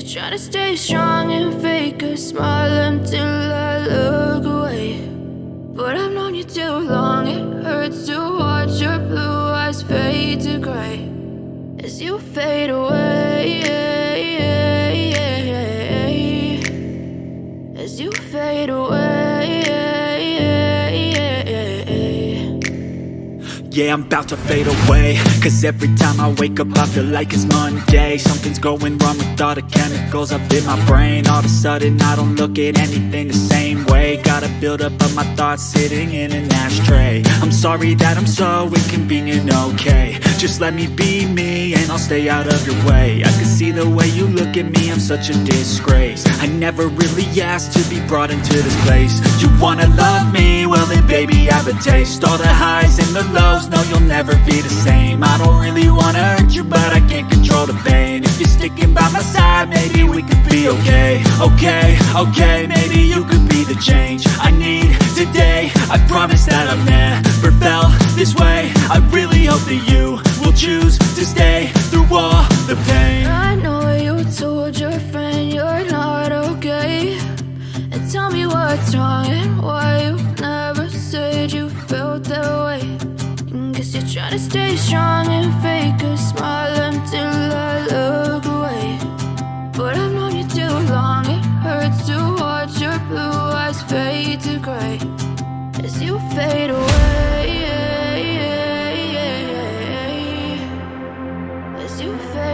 you're trying to stay strong and fake a smile until I look away. But I've known you too long, it hurts to watch your blue eyes fade to gray as you fade away, as you fade away. Yeah, I'm about to fade away, cause every time I wake up I feel like it's Monday. Something's going wrong with all the chemicals up in my brain. All of a sudden I don't look at anything the same way. Got a buildup of my thoughts sitting in an ashtray. I'm sorry that I'm so inconvenient, okay. Just let me be me and I'll stay out of your way. I can see the way you look at me, I'm such a disgrace. I never really asked to be brought into this place. You wanna love me? Well then baby I have a taste. All the highs and the lows, no you'll never be the same. I don't really wanna hurt you but I can't control the pain. If you're sticking by my side maybe we could be okay. Okay, maybe you could be the change I need today. I promise that I've never felt this way. I really hope that you will choose to stay through all the pain. I know you told your friend you're not okay, and tell me what's wrong and why you never said you felt that way. Guess you're trying to stay strong and fake a smile until I look away. But I've known you too long, it hurts to watch your blue eyes fade to gray as you fade away, as you fade